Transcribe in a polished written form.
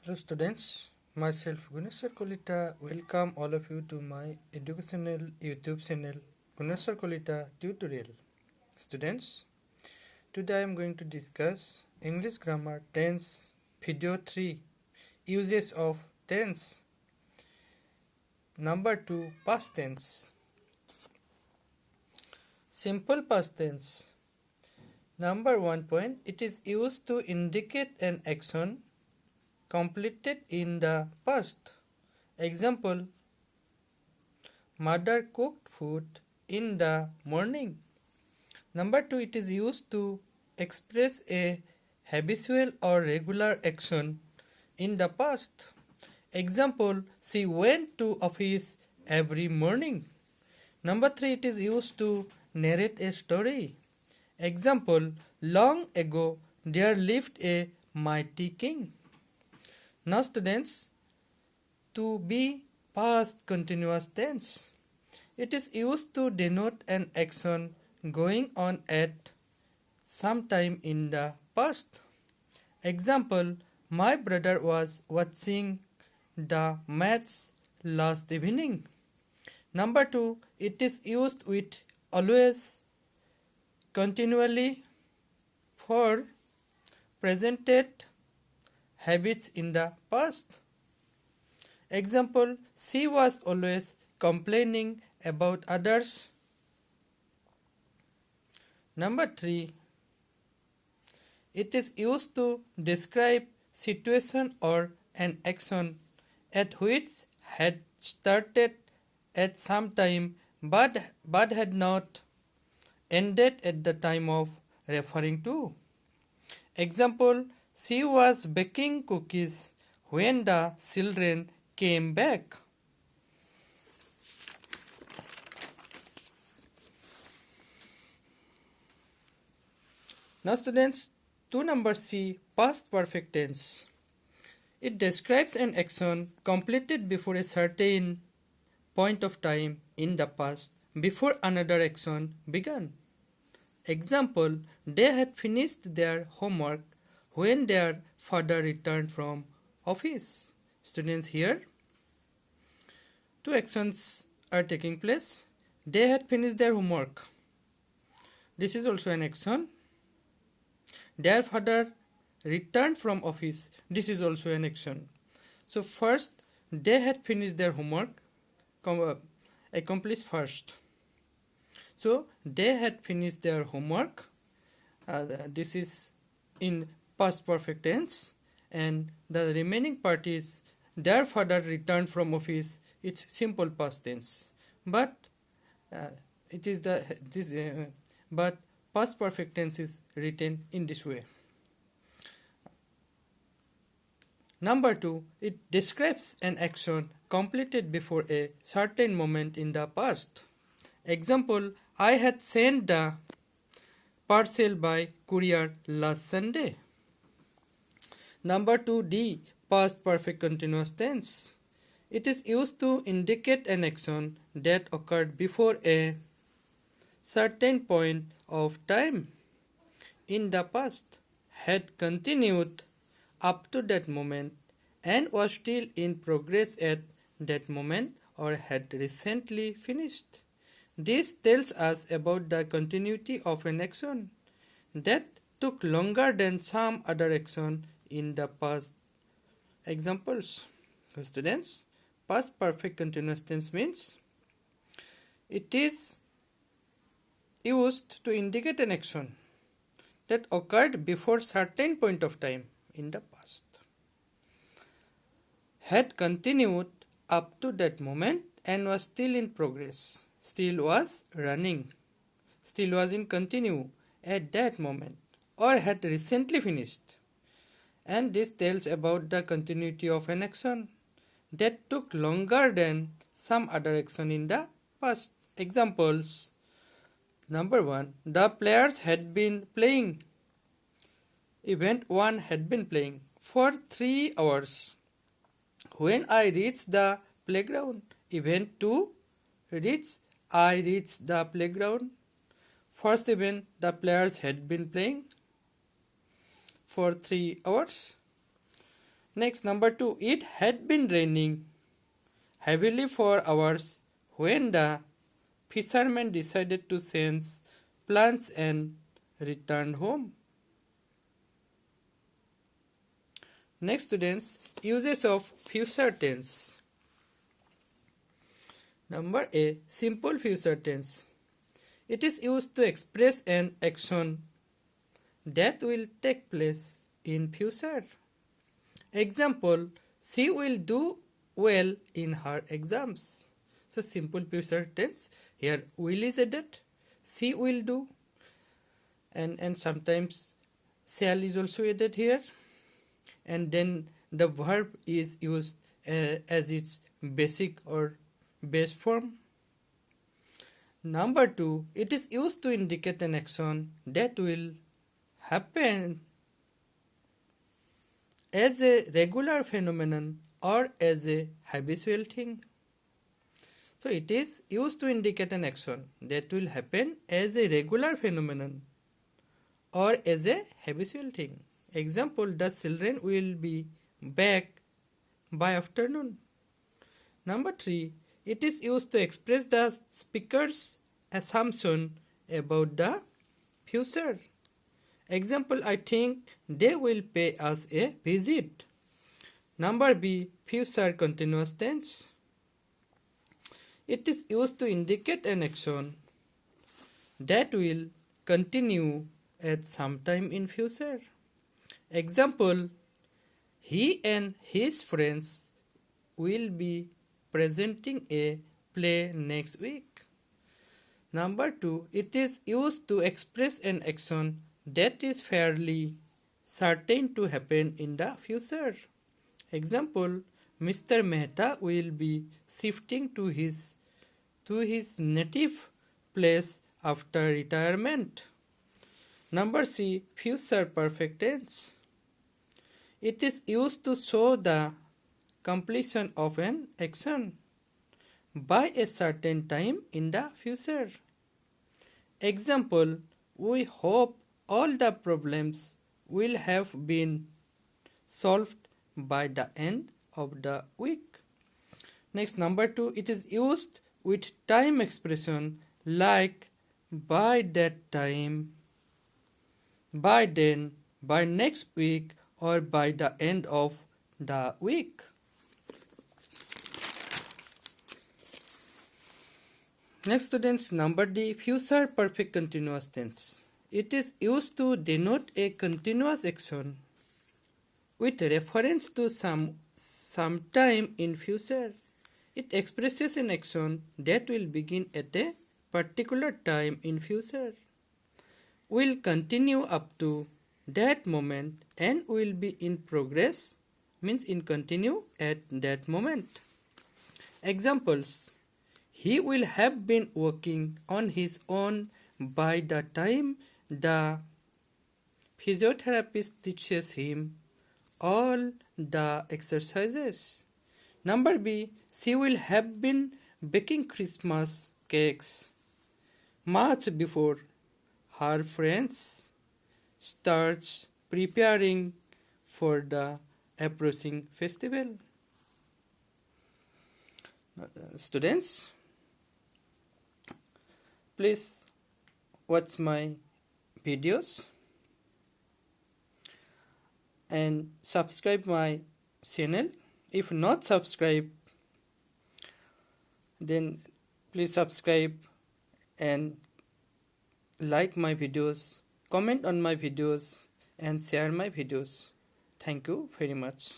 Hello students, myself Guneshwar Kolita. Welcome all of you to my educational YouTube channel Guneshwar Kolita Tutorial. Students, today I am going to discuss English Grammar Tense Video 3 Uses of Tense. Number 2 Past Tense. Simple past tense. Number 1 point, it is used to indicate an action completed in the past. Example, mother cooked food in the morning. Number 2, it is used to express a habitual or regular action in the past. Example, she went to office every morning. Number 3, it is used to narrate a story. Example, long ago there lived a mighty king. Now students, to be past continuous tense. It is used to denote an action going on at some time in the past. Example, my brother was watching the match last evening. Number 2, it is used with always, continually, for presented habits in the past. Example, she was always complaining about others. Number 3, it is used to describe situation or an action at which had started at some time but had not ended at the time of referring to. Example, she was baking cookies when the children came back. Now students, to number C, past perfect tense. It describes an action completed before a certain point of time in the past before another action began. Example, they had finished their homework when their father returned from office. Students, here two actions are taking place. They had finished their homework. This is also an action. Their father returned from office. This is also an action. So first, they had finished their homework. Accomplished first. So they had finished their homework. This is in past perfect tense, and the remaining part is their father returned from office. It's simple past tense, but but past perfect tense is written in this way. Number 2, it describes an action completed before a certain moment in the past. Example, I had sent the parcel by courier last Sunday. Number 2D, past perfect continuous tense. It is used to indicate an action that occurred before a certain point of time in the past, had continued up to that moment, and was still in progress at that moment, or had recently finished. This tells us about the continuity of an action that took longer than some other action in the past. Examples. So students, past perfect continuous tense means it is used to indicate an action that occurred before certain point of time in the past, had continued up to that moment, and was still in progress, still was running, still was in continue at that moment, or had recently finished. And this tells about the continuity of an action that took longer than some other action in the past. Examples. Number 1, the players had been playing. Event 1 had been playing for 3 hours. When I reached the playground. Event 2, I reached the playground. First event, the players had been playing for 3 hours. Next, number 2, it had been raining heavily for hours when the fishermen decided to change plans and returned home. Next, students, uses of future tense. Number A, simple future tense. It is used to express an action that will take place in future. Example, she will do well in her exams. So simple future tense, here will is added, she will do, and sometimes shall is also added here, and then the verb is used as its basic or base form. Number 2, it is used to indicate an action that will happen as a regular phenomenon or as a habitual thing. So it is used to indicate an action that will happen as a regular phenomenon or as a habitual thing. Example, the children will be back by afternoon. Number 3, it is used to express the speaker's assumption about the future. Example, I think they will pay us a visit. Number B, future continuous tense. It is used to indicate an action that will continue at some time in future. Example, he and his friends will be presenting a play next week. Number 2, it is used to express an action that is fairly certain to happen in the future. Example, Mr. Mehta will be shifting to his native place after retirement. Number C, future perfect tense. It is used to show the completion of an action by a certain time in the future. Example, we hope all the problems will have been solved by the end of the week. Next, number 2, it is used with time expression like by that time, by then, by next week, or by the end of the week. Next, students, number D, future perfect continuous tense. It is used to denote a continuous action with reference to some time in future. It expresses an action that will begin at a particular time in future, will continue up to that moment, and will be in progress, means in continue at that moment. Examples, he will have been working on his own by the time the physiotherapist teaches him all the exercises. Number B, she will have been baking Christmas cakes much before her friends start preparing for the approaching festival. Students, please watch my videos and subscribe my channel. If not subscribe, then please subscribe and like my videos, comment on my videos, and share my videos. Thank you very much.